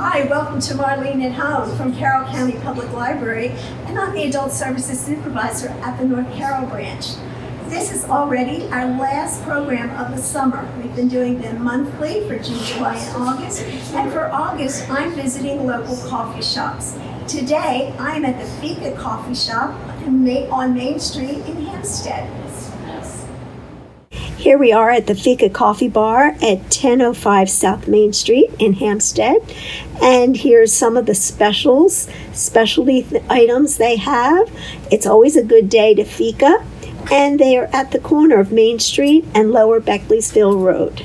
Hi, welcome to Marlene at Home from Carroll County Public Library, and I'm the Adult Services Supervisor at the North Carroll branch. This is already our last program of the summer. We've been doing them monthly for June, July, and August, and for August, I'm visiting local coffee shops. Today, I'm at the Fika Coffee Shop on Main Street in Hampstead. Here we are at the Fika Coffee Bar at 1005 South Main Street in Hampstead. And here's some of the specialty items they have. It's always a good day to Fika. And they are at the corner of Main Street and Lower Beckley'sville Road.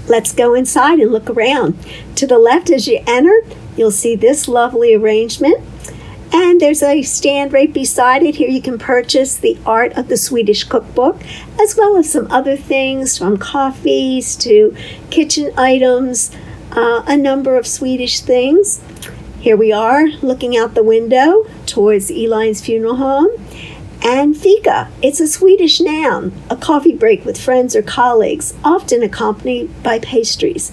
Let's go inside and look around. To the left as you enter, you'll see this lovely arrangement. And there's a stand right beside it. Here you can purchase the Art of the Swedish Cookbook, as well as some other things from coffees to kitchen items, a number of Swedish things. Here we are looking out the window towards Eline's funeral home. And fika, it's a Swedish noun, a coffee break with friends or colleagues, often accompanied by pastries,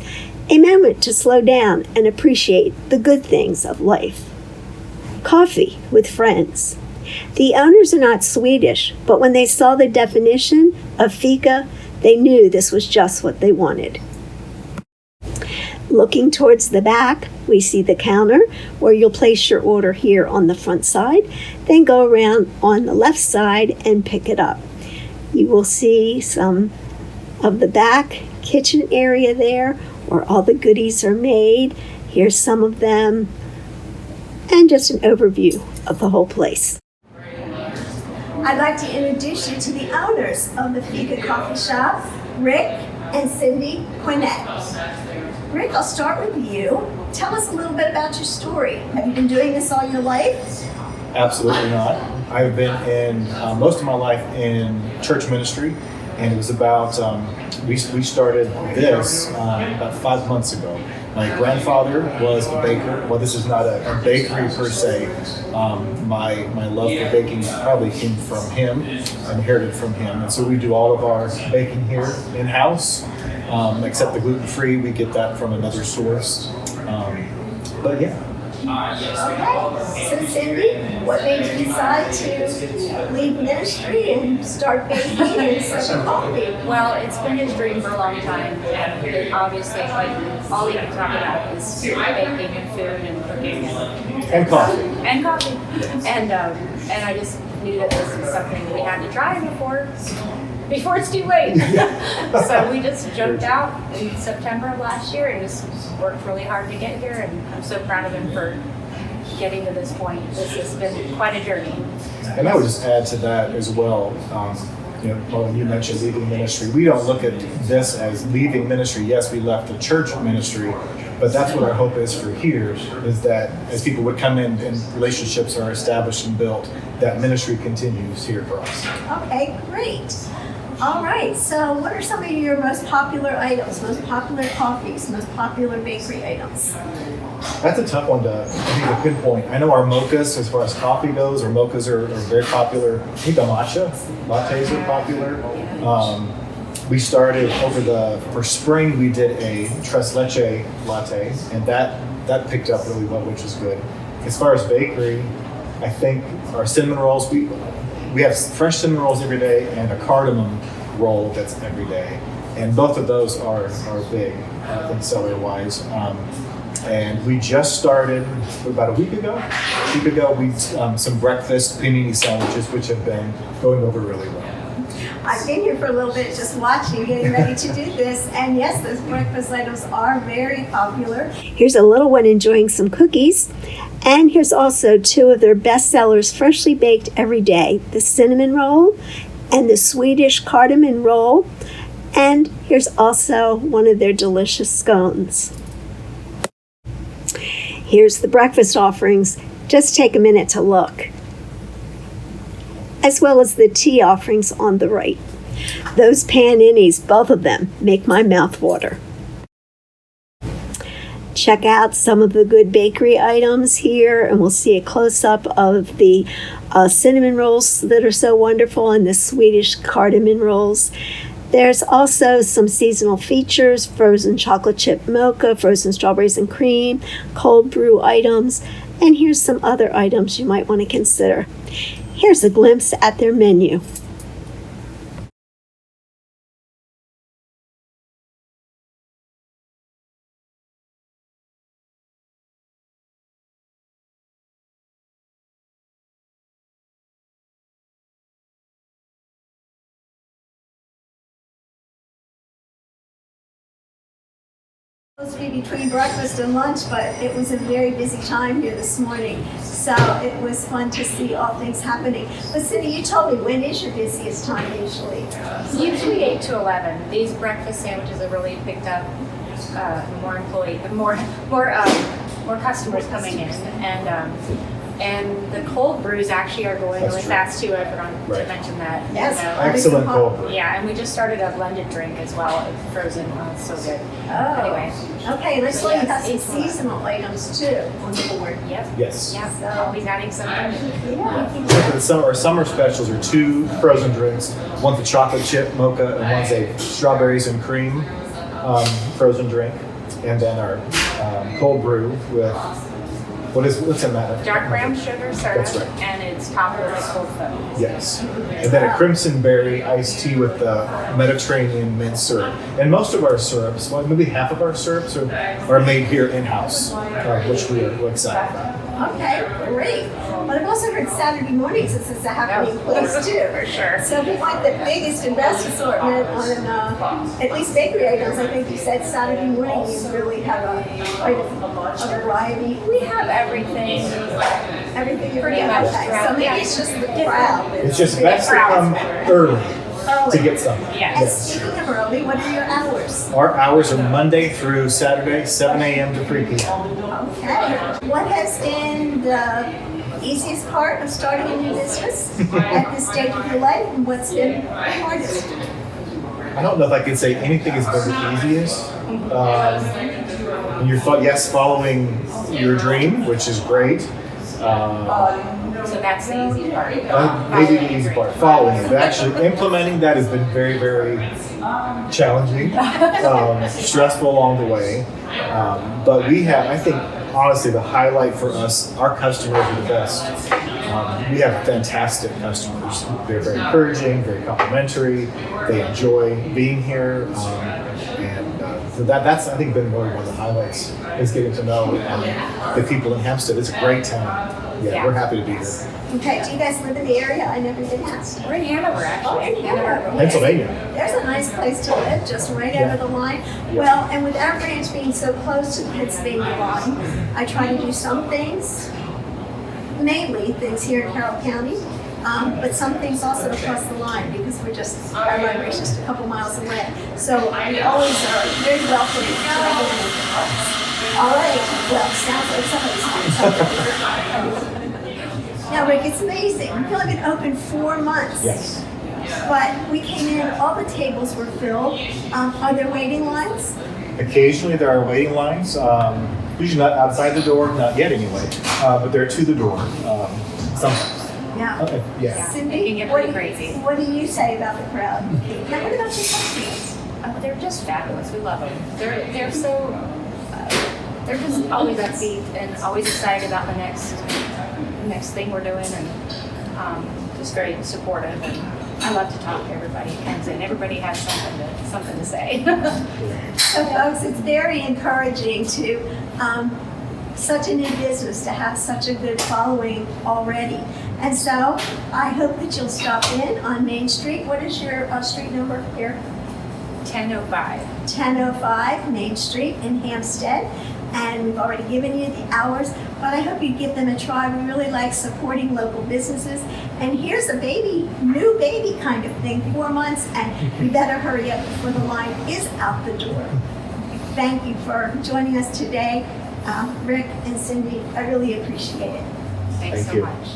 a moment to slow down and appreciate the good things of life. Coffee with friends. The owners are not Swedish, but when they saw the definition of fika, they knew this was just what they wanted. Looking towards the back, we see the counter where you'll place your order here on the front side, then go around on the left side and pick it up. You will see some of the back kitchen area there where all the goodies are made. Here's some of them, and just an overview of the whole place. I'd like to introduce you to the owners of the Fika Coffee Shop, Rick and Cindy Quinnett. Rick, I'll start with you. Tell us a little bit about your story. Have you been doing this all your life? Absolutely not. I've been in most of my life in church ministry, and it was about, we started this about 5 months ago. My grandfather was a baker. Well, this is not a bakery per se. My love for baking probably came from him, inherited from him. And so we do all of our baking here in-house, except the gluten-free. We get that from another source. But yeah. Okay, so Cindy, what made you decide to leave ministry and start baking and serving coffee? Well, it's been his dream for a long time, and obviously, all he can talk about is baking and food and cooking And coffee. and coffee. And I just knew that this was something we had to try before it's too late. So we just jumped out in September of last year and just worked really hard to get here, and I'm so proud of him for getting to this point. This has been quite a journey. And I would just add to that as well. When you mentioned leaving ministry, we don't look at this as leaving ministry. Yes, we left the church ministry, but that's what our hope is for here, is that as people would come in and relationships are established and built, that ministry continues here for us. Okay, great. All right, so what are some of your most popular items, most popular coffees, most popular bakery items? That's a tough one to pinpoint. I know our mochas, as far as coffee goes, our mochas are very popular. I think the matcha lattes are popular. We started for spring, we did a tres leche latte, and that picked up really well, which is good. As far as bakery, I think our cinnamon rolls, we have fresh cinnamon rolls every day and a cardamom roll that's every day. And both of those are big, I think, seller-wise. And we just started about a week ago, we some breakfast panini sandwiches, which have been going over really well. I've been here for a little bit just watching, getting ready to do this, and yes, those breakfast items are very popular. Here's a little one enjoying some cookies, and here's also two of their best sellers, freshly baked every day, the cinnamon roll and the Swedish cardamom roll, and here's also one of their delicious scones. Here's the breakfast offerings. Just take a minute to look, as well as the tea offerings on the right. Those paninis, both of them, make my mouth water. Check out some of the good bakery items here, and we'll see a close-up of the cinnamon rolls that are so wonderful and the Swedish cardamom rolls. There's also some seasonal features: frozen chocolate chip mocha, frozen strawberries and cream, cold brew items, and here's some other items you might want to consider. Here's a glimpse at their menu. Supposed to be between breakfast and lunch, but it was a very busy time here this morning. So it was fun to see all things happening. But Cindy, you told me, when is your busiest time usually? Usually 8 to 11. These breakfast sandwiches have really picked up more customers coming in, and the cold brews actually are going That's really true. fast too. I forgot to mention that. Yes. Excellent cold brew. Yeah, and we just started a blended drink as well, frozen. Oh, it's so good. Oh. Anyway. Okay, let's let you have some Yes, 8 to 11. seasonal items too on the board. Yep. Yes. Yep. Always adding something. Yeah. So for the summer, our summer specials are 2 frozen drinks. One's a chocolate chip mocha, and one's a strawberries and cream frozen drink. And then our cold brew with what's in that? Dark brown sugar syrup, That's right. and it's topped with a cold foam. Yes. And then a crimson berry iced tea with Mediterranean mint syrup. And most of our syrups, well, maybe half of our syrups are made here in-house, which we are excited about. Okay, great. But I've also heard Saturday mornings this is a happening place too. For sure. So if you want the biggest and best assortment on at least bakery items, I think you said Saturday morning you really have quite a variety. We have everything. Everything you Pretty can. much Okay, throughout, so maybe yeah. it's just the crowd. It's just best to come early to get something. And Yes. speaking of early, what are your hours? Our hours are Monday through Saturday, 7 a.m. to 3 p.m. Okay. What has been the easiest part of starting a new business at this stage of your life, and what's been the hardest? I don't know if I can say anything has been the easiest. Following your dream, which is great. So that's the easy part. Maybe the easy part, following it. But actually implementing that has been very, very challenging, stressful along the way. But we have, I think, honestly, the highlight for us, our customers are the best. We have fantastic customers. They're very encouraging, very complimentary. They enjoy being here. So that's, I think, been really one of the highlights, is getting to know the people in Hampstead. It's a great town. Yeah, we're happy to be here. Okay, do you guys live in the area? I never did ask. We're in Hanover, actually. Oh, in Hanover. Pennsylvania. There's a nice place to live, just right Yeah. over the line. Yeah. Well, and with our branch being so close to the Pennsylvania line, I try to do some things, mainly things here in Carroll County, but some things also across the line because our library is just a couple miles away. So we always are very welcoming to everyone. All right, well, sounds like somebody's doing something. Now, Rick, it's amazing. We've only been open 4 months. Yes. But we came in, all the tables were filled. Are there waiting lines? Occasionally there are waiting lines, usually not outside the door, not yet anyway, but they're to the door sometimes. Yeah. Okay, yeah. It can Cindy, get what pretty do crazy. what do you say about the crowd? Now, what about your customers? They're just fabulous. We love them. They're so they're just always upbeat and always excited about the next thing we're doing, and just very supportive. And I love to talk to everybody who comes in. Everybody has something to say. So, folks, it's very encouraging to such a new business to have such a good following already. And so, I hope that you'll stop in on Main Street. What is your street number here? 10:05. 1005 Main Street in Hampstead. And we've already given you the hours, but I hope you give them a try. We really like supporting local businesses. And here's a new baby kind of thing, 4 months, and we better hurry up before the line is out the door. Thank you for joining us today, Rick and Cindy. I really appreciate it. Thanks Thank so you. much.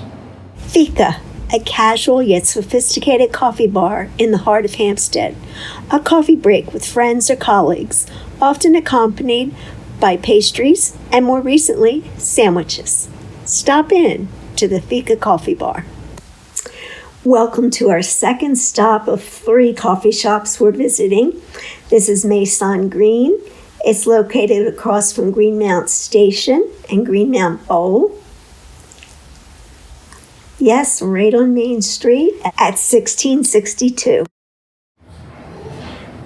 Fika, a casual yet sophisticated coffee bar in the heart of Hampstead. A coffee break with friends or colleagues, often accompanied by pastries and, more recently, sandwiches. Stop in to the Fika Coffee Bar. Welcome to our second stop of 3 coffee shops we're visiting. This is Maison Green. It's located across from Greenmount Station and Greenmount Bowl. Yes, right on Main Street at 1662.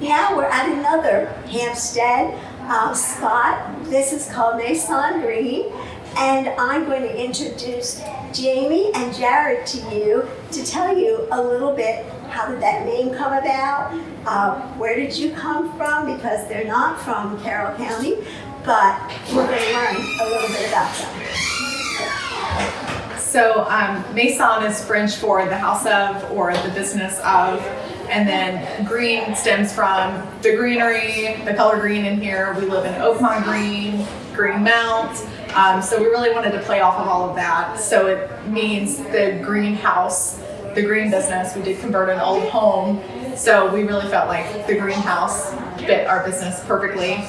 Now we're at another Hampstead spot. This is called Maison Green. And I'm going to introduce Jamie and Jared to you to tell you a little bit, how did that name come about? Where did you come from? Because they're not from Carroll County, but we're going to learn a little bit about them. So Maison is French for the house of or the business of, and then green stems from the greenery, the color green in here. We live in Oakmont Green, Greenmount. So we really wanted to play off of all of that. So it means the greenhouse, the green business. We did convert an old home. So we really felt like the greenhouse fit our business perfectly.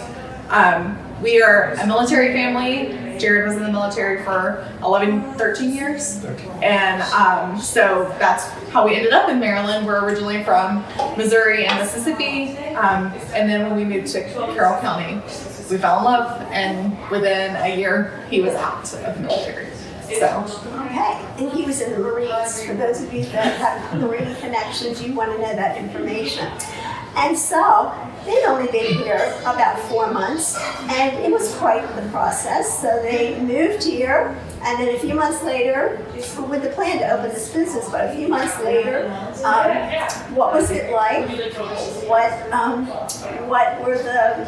We are a military family. Jared was in the military for 13 years. And so that's how we ended up in Maryland. We're originally from Missouri and Mississippi. And then when we moved to Carroll County, we fell in love. And within a year, he was out of the military. So. Okay, and he was in the Marines. For those of you that have Marine connections, you want to know that information. And so they'd only been here about 4 months, and it was quite the process. So they moved here, and then a few months later, with the plan to open this business, but a few months later, what was it like? What were the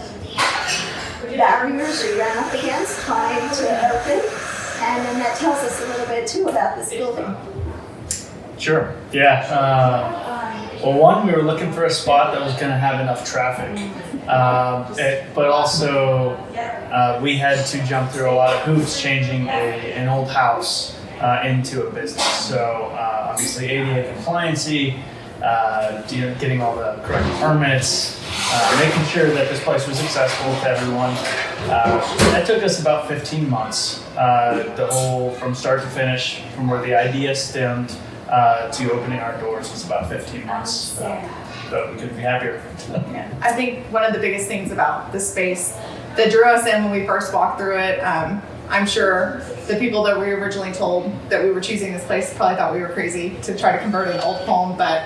barriers you ran up against trying to open? And then that tells us a little bit too about this building. Sure, yeah. Well, one, we were looking for a spot that was going to have enough traffic, but also we had to jump through a lot of hoops changing an old house into a business. So obviously ADA compliancy, getting all the correct permits, making sure that this place was accessible to everyone. That took us about 15 months, the whole from start to finish, from where the idea stemmed to opening our doors was about 15 months. So we couldn't be happier. Yeah. I think one of the biggest things about the space that drew us in when we first walked through it, I'm sure the people that we originally told that we were choosing this place probably thought we were crazy to try to convert an old home, but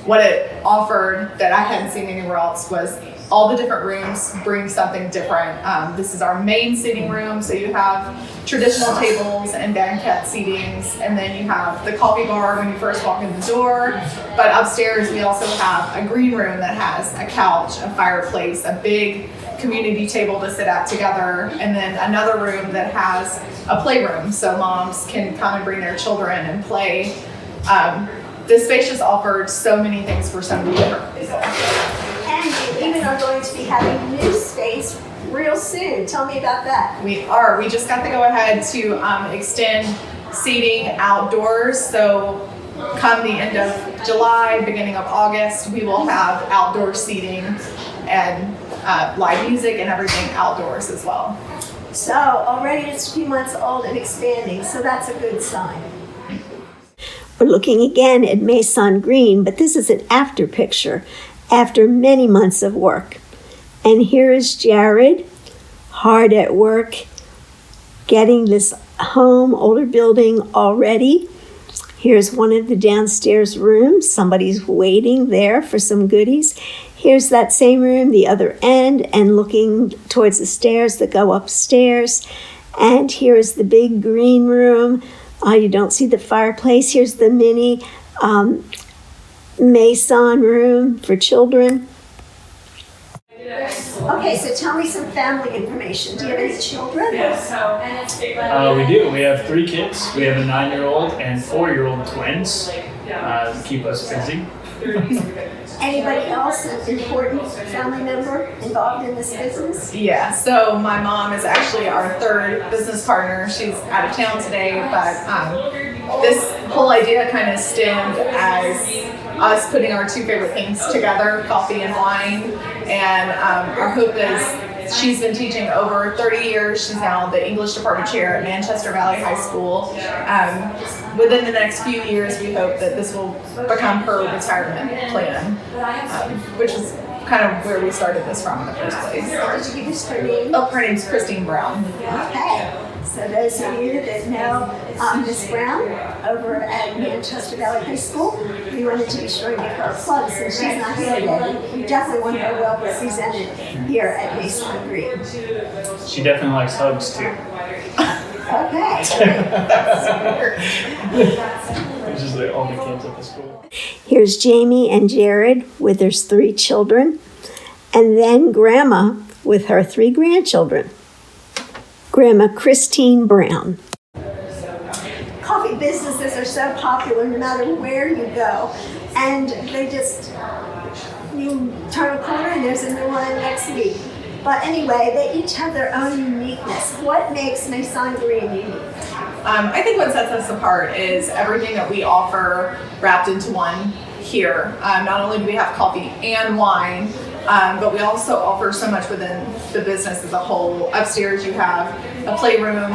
what it offered that I hadn't seen anywhere else was all the different rooms bring something different. This is our main sitting room, so you have traditional tables and banquette seatings, and then you have the coffee bar when you first walk in the door. But upstairs we also have a green room that has a couch, a fireplace, a big community table to sit at together, and then another room that has a playroom so moms can come and bring their children and play. This space just offered so many things for so many different people. And you even are going to be having new space real soon. Tell me about that. We are. We just got the go-ahead to extend seating outdoors. So come the end of July, beginning of August, we will have outdoor seating and live music and everything outdoors as well. So already it's a few months old and expanding, so that's a good sign. We're looking again at Maison Green, but this is an after picture, after many months of work. And here is Jared, hard at work, getting this home, older building all ready. Here's one of the downstairs rooms. Somebody's waiting there for some goodies. Here's that same room, the other end, and looking towards the stairs that go upstairs. And here's the big green room. You don't see the fireplace. Here's the mini Maison room for children. Okay, so tell me some family information. Do you have any children? We do. We have 3 kids. We have a 9-year-old and 4-year-old twins to keep us busy. Anybody else, an important family member involved in this business? Yeah, so my mom is actually our 3rd business partner. She's out of town today, but this whole idea kind of stemmed as us putting our 2 favorite things together, coffee and wine. And our hope is She's been teaching over 30 years. She's now the English department chair at Manchester Valley High School. Within the next few years, we hope that this will become her retirement plan, which is kind of where we started this from in the first place. Did you give us her name? Oh, her name's Christine Brown. Okay. So those of you that know Miss Brown over at Manchester Valley High School, we wanted to be sure to give her a plug since she's not here today. We definitely want her well represented here at Mason Green. She definitely likes hugs too. Okay. Which is like all the kids at the school. Here's Jamie and Jared with their 3 children, and then Grandma with her 3 grandchildren. Grandma Christine Brown. Coffee businesses are so popular no matter where you go, and they just, you turn a corner and there's a new one next week. But anyway, they each have their own uniqueness. What makes Mason Green unique? I think what sets us apart is everything that we offer wrapped into one here. Not only do we have coffee and wine, but we also offer so much within the business as a whole. Upstairs you have a playroom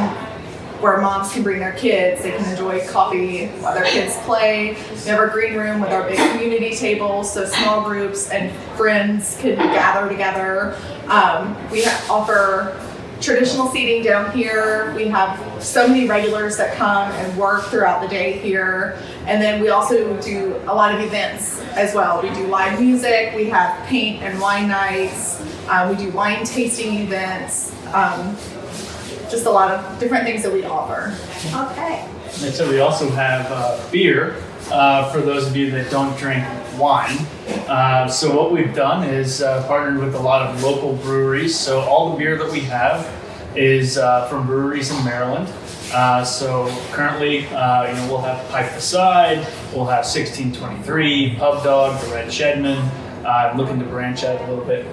where moms can bring their kids. They can enjoy coffee while their kids play. We have our green room with our big community tables, so small groups and friends can gather together. We offer traditional seating down here. We have so many regulars that come and work throughout the day here. And then we also do a lot of events as well. We do live music, we have paint and wine nights, we do wine tasting events, just a lot of different things that we offer. Okay. And so we also have beer for those of you that don't drink wine. So what we've done is partnered with a lot of local breweries. So all the beer that we have is from breweries in Maryland. So currently, we'll have Pipe the Side, we'll have 1623, Pub Dog, the Red Shedman. I'm looking to branch out a little bit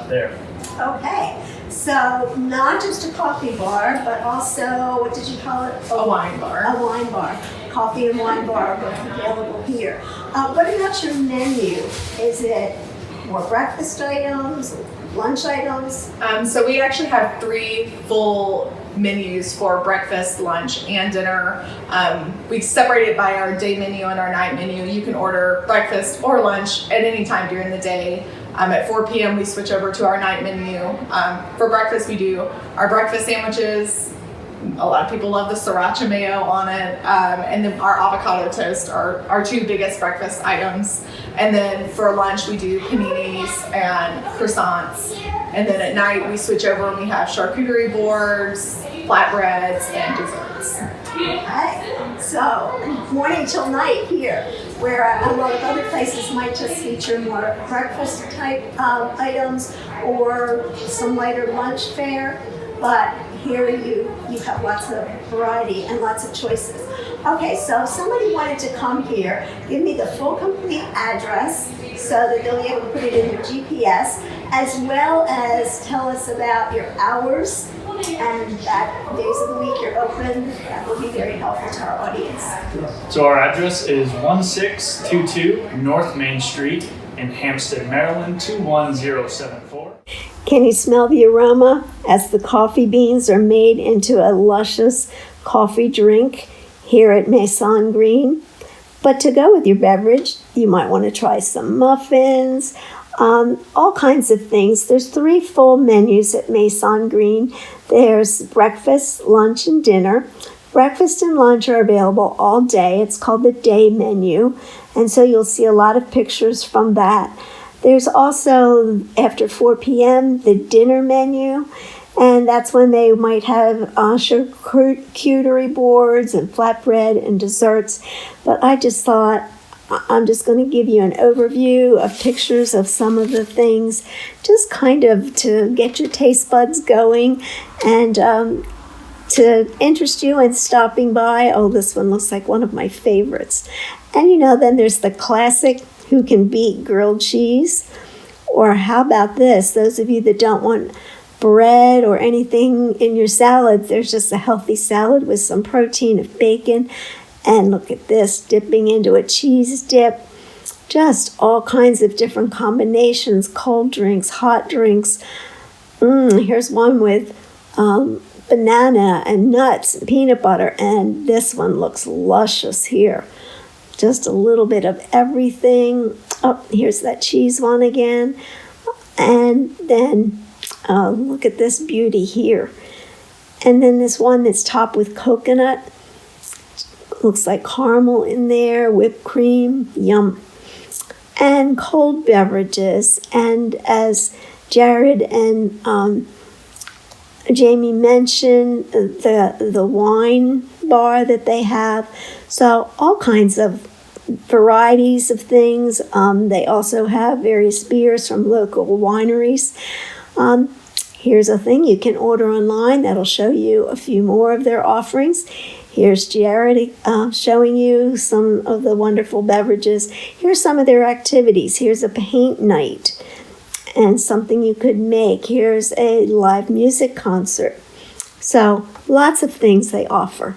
there. Okay. So not just a coffee bar, but also, what did you call it? A wine bar. A wine bar. Coffee and wine bar are both available here. What about your menu? Is it more breakfast items, lunch items? So we actually have 3 full menus for breakfast, lunch, and dinner. We separate it by our day menu and our night menu. You can order breakfast or lunch at any time during the day. At 4 p.m. we switch over to our night menu. For breakfast we do our breakfast sandwiches. A lot of people love the sriracha mayo on it. And then our avocado toast are our 2 biggest breakfast items. And then for lunch we do paninis and croissants. And then at night we switch over and we have charcuterie boards, flatbreads, and desserts. Okay. So morning till night here, where a lot of other places might just feature more breakfast type items or some lighter lunch fare. But here you have lots of variety and lots of choices. Okay, so if somebody wanted to come here, give me the full complete address so that they'll be able to put it in their GPS, as well as tell us about your hours and that days of the week you're open. That will be very helpful to our audience. So our address is 1622 North Main Street in Hampstead, Maryland, 21074. Can you smell the aroma as the coffee beans are made into a luscious coffee drink here at Mason Green? But to go with your beverage, you might want to try some muffins, all kinds of things. There's 3 full menus at Mason Green. There's breakfast, lunch, and dinner. Breakfast and lunch are available all day. It's called the day menu. And so you'll see a lot of pictures from that. There's also, after 4 p.m., the dinner menu. And that's when they might have charcuterie boards and flatbread and desserts. But I just thought, I'm just going to give you an overview of pictures of some of the things, just kind of to get your taste buds going and to interest you in stopping by. Oh, this one looks like one of my favorites. And then there's the classic who can beat grilled cheese. Or how about this? Those of you that don't want bread or anything in your salad, there's just a healthy salad with some protein of bacon. And look at this, dipping into a cheese dip. Just all kinds of different combinations, cold drinks, hot drinks. Here's one with banana and nuts and peanut butter, and this one looks luscious here. Just a little bit of everything. Oh, here's that cheese one again. And then look at this beauty here. And then this one that's topped with coconut. Looks like caramel in there, whipped cream, yum. And cold beverages. And as Jared and Jamie mentioned, the wine bar that they have. So all kinds of varieties of things. They also have various beers from local wineries. Here's a thing you can order online that'll show you a few more of their offerings. Here's Jared showing you some of the wonderful beverages. Here's some of their activities. Here's a paint night and something you could make. Here's a live music concert. So lots of things they offer.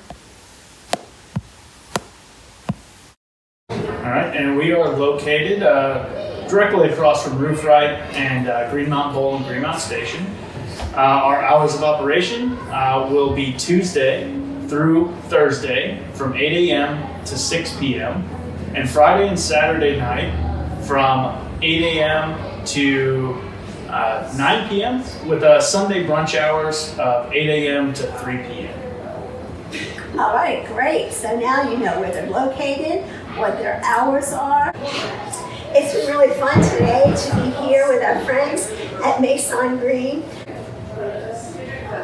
All right, and we are located directly across from Roof Right and Green Mountain Bowl and Green Mountain Station. Our hours of operation will be Tuesday through Thursday from 8 a.m. to 6 p.m. and Friday and Saturday night from 8 a.m. to 9 p.m. with Sunday brunch hours of 8 a.m. to 3 p.m. All right, great. So now you know where they're located, what their hours are. It's been really fun today to be here with our friends at Mason Green.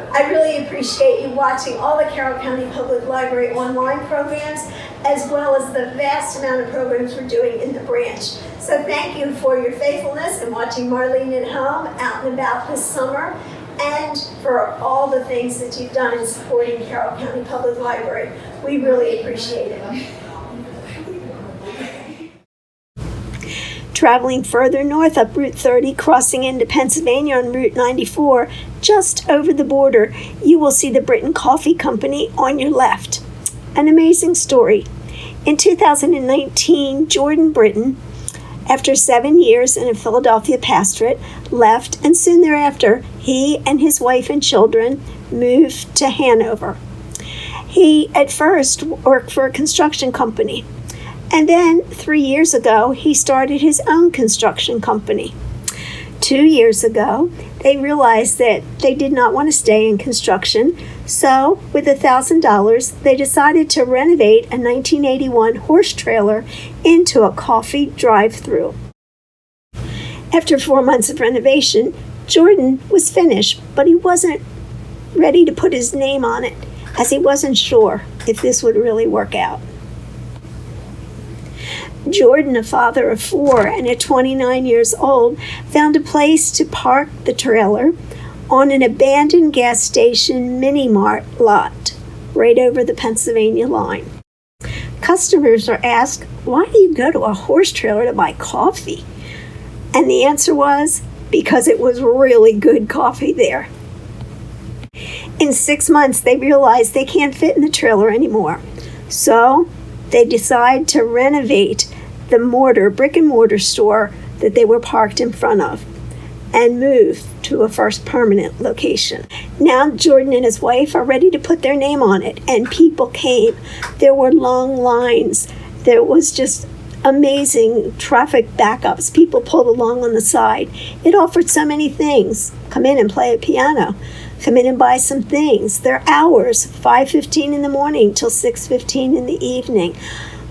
I really appreciate you watching all the Carroll County Public Library online programs, as well as the vast amount of programs we're doing in the branch. So thank you for your faithfulness in watching Marlene at home, out and about this summer, and for all the things that you've done in supporting Carroll County Public Library. We really appreciate it. Traveling further north up Route 30, crossing into Pennsylvania on Route 94, just over the border, you will see the Britton Coffee Company on your left. An amazing story. In 2019, Jordan Britton, after 7 years in a Philadelphia pastorate, left, and soon thereafter, he and his wife and children moved to Hanover. He at first worked for a construction company. And then 3 years ago, he started his own construction company. 2 years ago, they realized that they did not want to stay in construction. So with $1,000, they decided to renovate a 1981 horse trailer into a coffee drive-through. After 4 months of renovation, Jordan was finished, but he wasn't ready to put his name on it, as he wasn't sure if this would really work out. Jordan, a father of 4 and at 29 years old, found a place to park the trailer on an abandoned gas station mini-mart lot right over the Pennsylvania line. Customers are asked, why do you go to a horse trailer to buy coffee? And the answer was, because it was really good coffee there. In 6 months, they realized they can't fit in the trailer anymore. So they decide to renovate the brick and mortar store that they were parked in front of and move to a first permanent location. Now Jordan and his wife are ready to put their name on it, and people came. There were long lines. There was just amazing traffic backups. People pulled along on the side. It offered so many things. Come in and play a piano. Come in and buy some things. Their hours, 5:15 in the morning till 6:15 in the evening.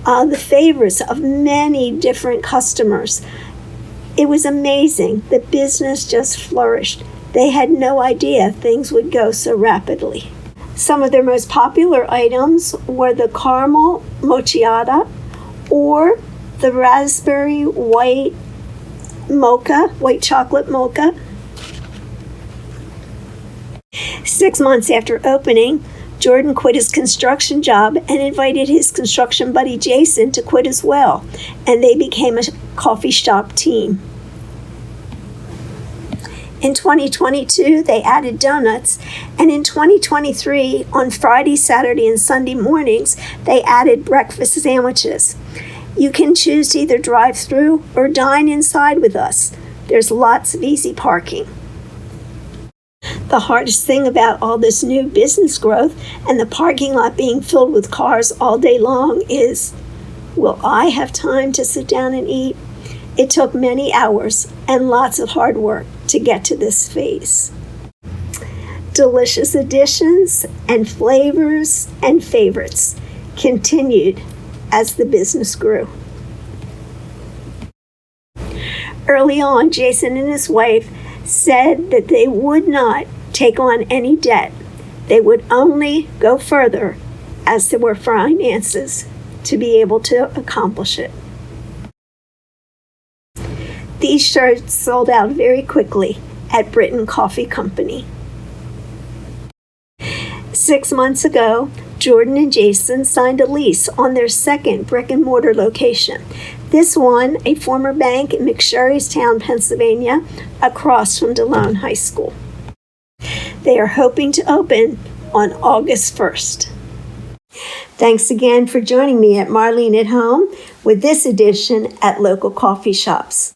The favorites of many different customers. It was amazing. The business just flourished. They had no idea things would go so rapidly. Some of their most popular items were the caramel macchiato or the raspberry white chocolate mocha. 6 months after opening, Jordan quit his construction job and invited his construction buddy Jason to quit as well, and they became a coffee shop team. In 2022, they added donuts, and in 2023, on Friday, Saturday, and Sunday mornings, they added breakfast sandwiches. You can choose to either drive through or dine inside with us. There's lots of easy parking. The hardest thing about all this new business growth and the parking lot being filled with cars all day long is, will I have time to sit down and eat? It took many hours and lots of hard work to get to this phase. Delicious additions and flavors and favorites continued as the business grew. Early on, Jason and his wife said that they would not take on any debt. They would only go further as there were finances to be able to accomplish it. These shirts sold out very quickly at Britain Coffee Company. 6 months ago, Jordan and Jason signed a lease on their second brick and mortar location. This one, a former bank in McSherrystown, Pennsylvania, across from DeLone High School. They are hoping to open on August 1st. Thanks again for joining me at Marlene at Home with this edition at Local Coffee Shops.